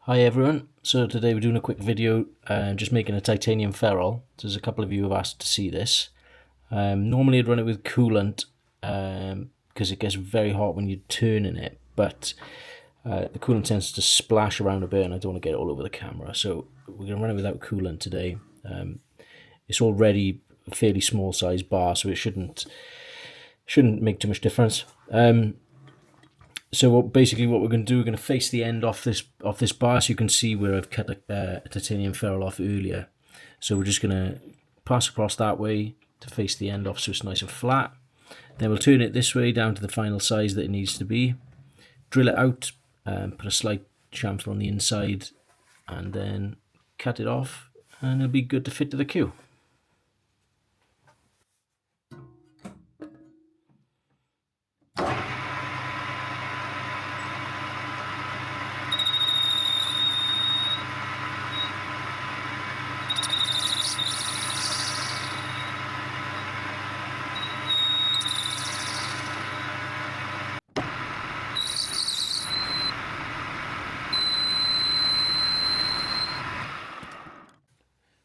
Hi everyone, so today we're doing a quick video just making a titanium ferrule. There's a couple of you who have asked to see this. Normally I'd run it with coolant because it gets very hot when you're turning it, but the coolant tends to splash around a bit and I don't want to get it all over the camera, so we're going to run it without coolant today. It's already a fairly small size bar, so it shouldn't make too much difference. So basically what we're going to do, we're going to face the end off this bar so you can see where I've cut a titanium ferrule off earlier. So we're just going to pass across that way to face the end off so it's nice and flat. Then we'll turn it this way down to the final size that it needs to be. Drill it out, put a slight chamfer on the inside and then cut it off and it'll be good to fit to the queue.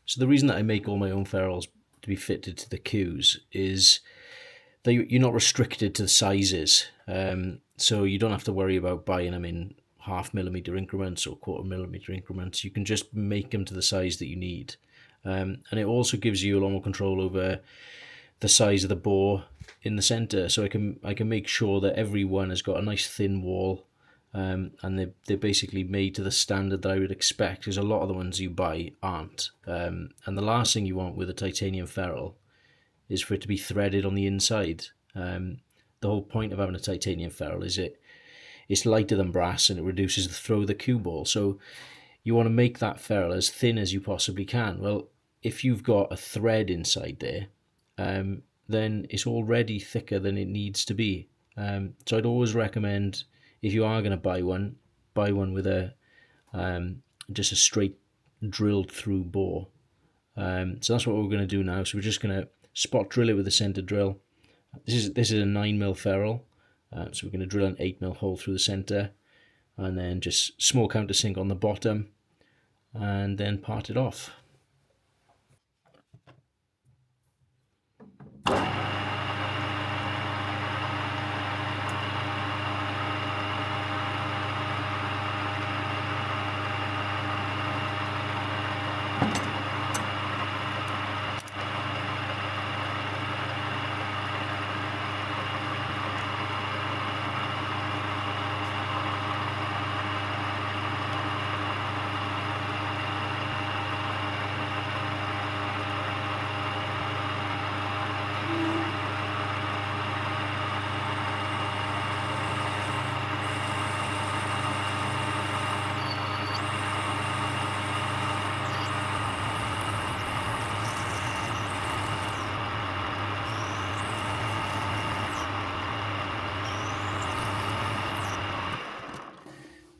So the reason that I make all my own ferrules to be fitted to the queues is that you're not restricted to the sizes. So you don't have to worry about buying them in 0.5 millimeter increments or 1/4 millimeter increments. You can just make them to the size that you need. And it also gives you a lot more control over the size of the bore in the center. So I can make sure that every one has got a nice thin wall. And they're basically made to the standard that I would expect, because a lot of the ones you buy aren't. And the last thing you want with a titanium ferrule is for it to be threaded on the inside. The whole point of having a titanium ferrule is it's lighter than brass and it reduces the throw of the cue ball. So you want to make that ferrule as thin as you possibly can. Well, if you've got a thread inside there, then it's already thicker than it needs to be. So I'd always recommend, if you are going to buy one with a just a straight drilled through bore. So that's what we're going to do now. So we're just going to spot drill it with a center drill. This is a 9mm ferrule, so we're going to drill an 8mm hole through the center, and then just small countersink on the bottom, and then part it off.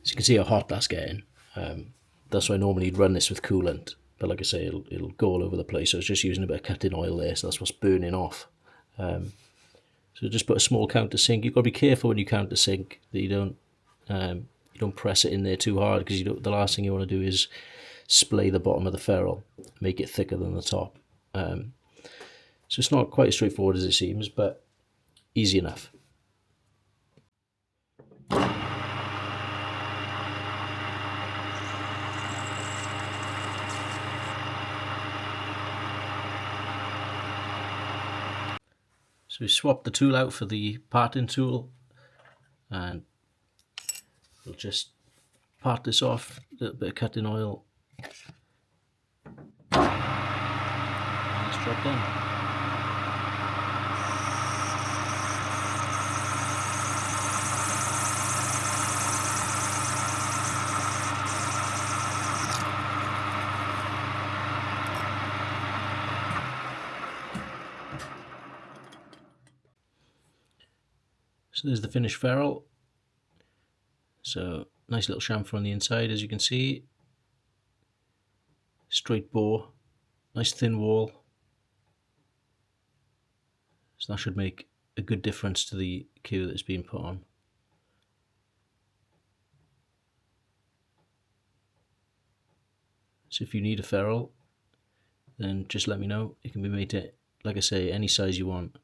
So you can see how hot that's getting. That's why I normally run this with coolant, but like I say, it'll go all over the place. So it's just using a bit of cutting oil there, so that's what's burning off. So just put a small countersink. You've got to be careful when you countersink that you don't press it in there too hard, because the last thing you want to do is splay the bottom of the ferrule, make it thicker than the top. So it's not quite as straightforward as it seems, but easy enough. So we swapped the tool out for the parting tool, and we'll just part this off, a little bit of cutting oil, and it's job done. So there's the finished ferrule. So nice little chamfer on the inside, as you can see. Straight bore, nice thin wall. So that should make a good difference to the queue that's been put on. So if you need a ferrule, then just let me know. It can be made to, like I say, any size you want.